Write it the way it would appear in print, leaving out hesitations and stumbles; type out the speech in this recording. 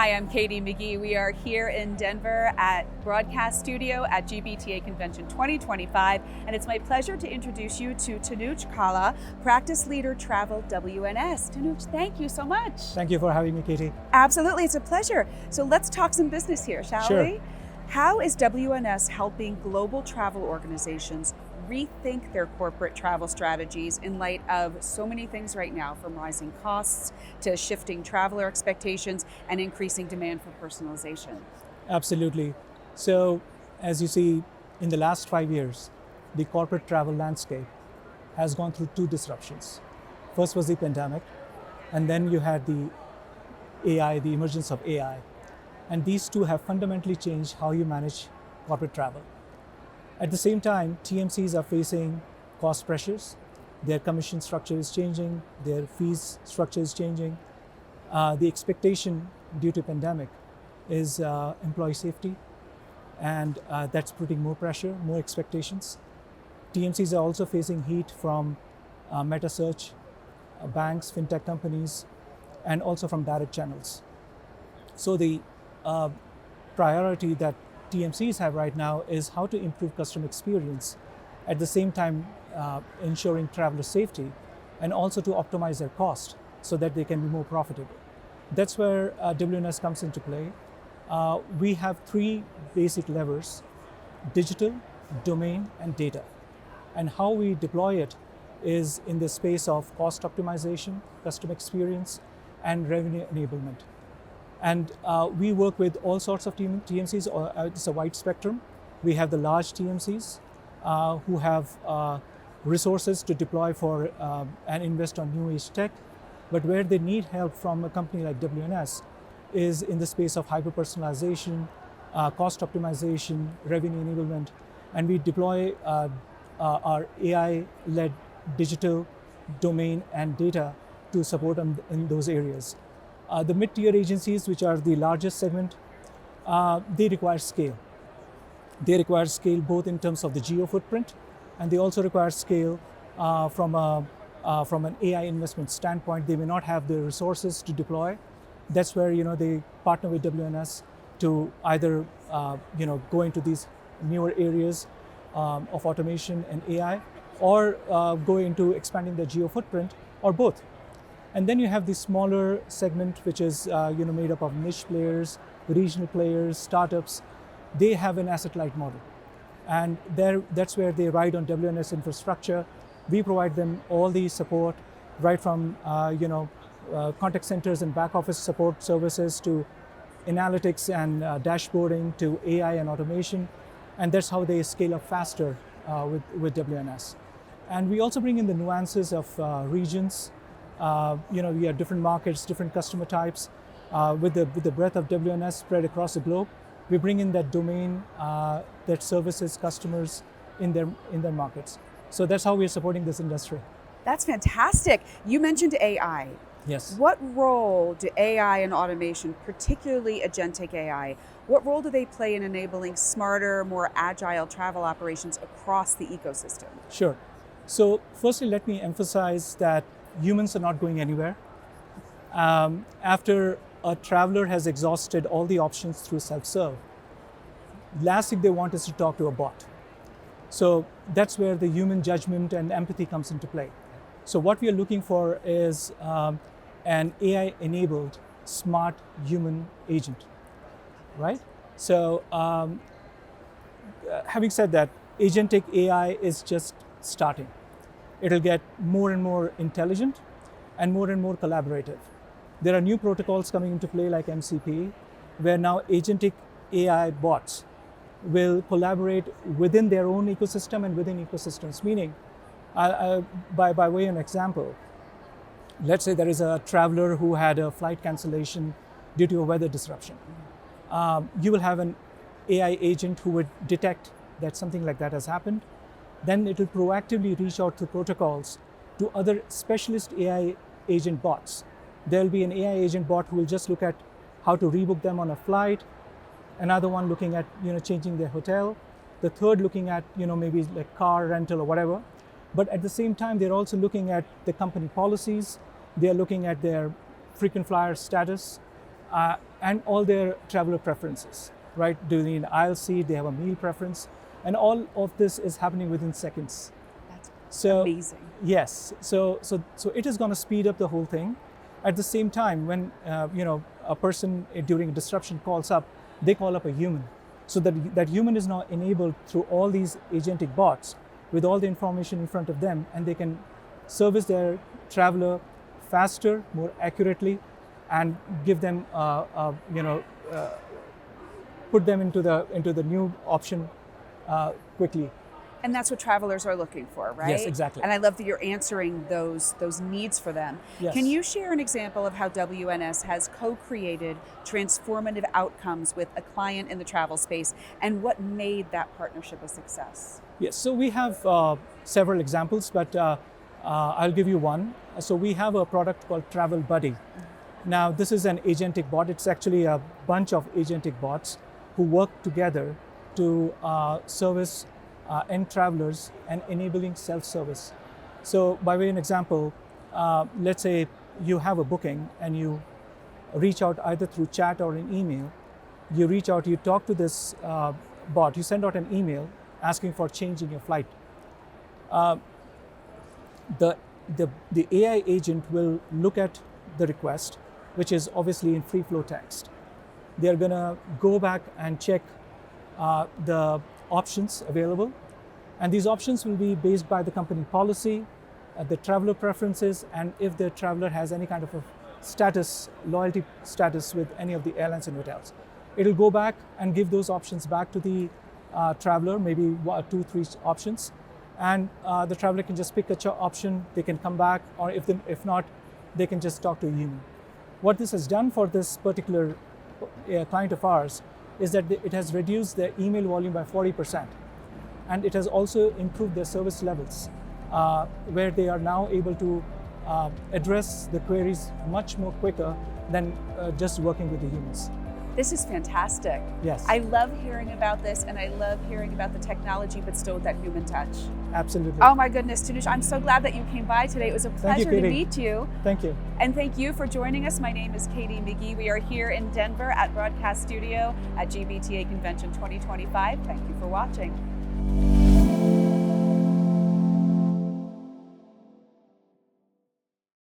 Hi, I'm Katie McGee. We are here in Denver at Broadcast Studio at GBTA Convention 2025, and it's my pleasure to introduce you to Tanuj Kala, Practice Leader Travel WNS. Tanuj, thank you so much. Thank you for having me, Katie. Absolutely, it's a pleasure. So let's talk some business here, shall Sure. we? How is WNS helping global travel organizations rethink their corporate travel strategies in light of so many things right now, from rising costs to shifting traveler expectations and increasing demand for personalization? Absolutely. So, as you see, in the last 5 years, the corporate travel landscape has gone through two disruptions. First was the pandemic, and then you had the AI, the emergence of AI. And these two have fundamentally changed how you manage corporate travel. At the same time, TMCs are facing cost pressures. Their commission structure is changing, their fees structure is changing. The expectation due to pandemic is employee safety, and that's putting more pressure, more expectations. TMCs are also facing heat from meta search, banks, fintech companies, and also from direct channels. So the priority that TMCs have right now is how to improve customer experience, at the same time ensuring traveler safety, and also to optimize their cost so that they can be more profitable. That's where WNS comes into play. We have three basic levers: digital, domain, and data. And how we deploy it is in the space of cost optimization, customer experience, and revenue enablement. And we work with all sorts of TMCs. It's a wide spectrum. We have the large TMCs who have resources to deploy for and invest on new age tech. But where they need help from a company like WNS is in the space of hyper-personalization, cost optimization, revenue enablement. And we deploy our AI-led digital, domain, and data to support them in those areas. The mid-tier agencies, which are the largest segment, they require scale. They require scale both in terms of the geo footprint, and they also require scale from an AI investment standpoint. They may not have the resources to deploy. That's where they partner with WNS to either go into these newer areas of automation and AI, or go into expanding their geo footprint, or both. And then you have the smaller segment, which is made up of niche players, regional players, startups. They have an asset-light model, and that's where they ride on WNS infrastructure. We provide them all the support, right from contact centers and back office support services to analytics and dashboarding to AI and automation, and that's how they scale up faster with WNS. And we also bring in the nuances of regions. We have different markets, different customer types. With the breadth of WNS spread across the globe, we bring in that domain that services customers in their markets. So that's how we're supporting this industry. That's fantastic. You mentioned AI. Yes. What role do AI and automation, particularly agentic AI, what role do they play in enabling smarter, more agile travel operations across the ecosystem? Sure. So firstly, let me emphasize that humans are not going anywhere. After a traveler has exhausted all the options through self-serve, last thing they want is to talk to a bot. So that's where the human judgment and empathy comes into play. So what we are looking for is an AI-enabled smart human agent, right? So having said that, agentic AI is just starting. It'll get more and more intelligent and more collaborative. There are new protocols coming into play like MCP, where now agentic AI bots will collaborate within their own ecosystem and within ecosystems. Meaning, by way of an example, let's say there is a traveler who had a flight cancellation due to a weather disruption. You will have an AI agent who would detect that something like that has happened. Then it will proactively reach out through protocols to other specialist AI agent bots. There'll be an AI agent bot who will just look at how to rebook them on a flight, another one looking at changing their hotel, the third looking at maybe like car rental or whatever. But at the same time, they're also looking at the company policies. They're looking at their frequent flyer status. and all their traveler preferences, right? Do they need aisle seat? They have a meal preference, and all of this is happening within seconds. That's amazing. Yes, so it is going to speed up the whole thing. At the same time, when a person during a disruption calls up, they call up a human, so that human is now enabled through all these agentic bots with all the information in front of them, and they can service their traveler faster, more accurately, and give them put them into the new option quickly. And that's what travelers are looking for, right? Yes, exactly. And I love that you're answering those needs for them. Yes. Can you share an example of how WNS has co-created transformative outcomes with a client in the travel space, and what made that partnership a success? Yes, so we have several examples, but I'll give you one. So we have a product called Travel Buddy. Now, this is an agentic bot. It's actually a bunch of agentic bots who work together to service end travelers and enabling self-service. So by way of an example, let's say you have a booking and you reach out either through chat or an email. You reach out, you talk to this bot, you send out an email asking for changing your flight. The AI agent will look at the request, which is obviously in free flow text. They're gonna go back and check the options available, and these options will be based by the company policy, the traveler preferences, and if the traveler has any kind of a status, loyalty status with any of the airlines and hotels. It'll go back and give those options back to the traveler, maybe 2, 3 options, and the traveler can just pick a option. They can come back, or if not, they can just talk to a human. What this has done for this particular client of ours is that it has reduced their email volume by 40%, and it has also improved their service levels, where they are now able to address the queries much more quicker than just working with the humans. This is fantastic. Yes. I love hearing about this, and I love hearing about the technology, but still with that human touch. Absolutely. Oh my goodness, Tanuj, I'm so glad that you came by today. It was a pleasure to meet you. Thank you. And thank you for joining us. My name is Katie McGee. We are here in Denver at Broadcast Studio at GBTA Convention 2025. Thank you for watching.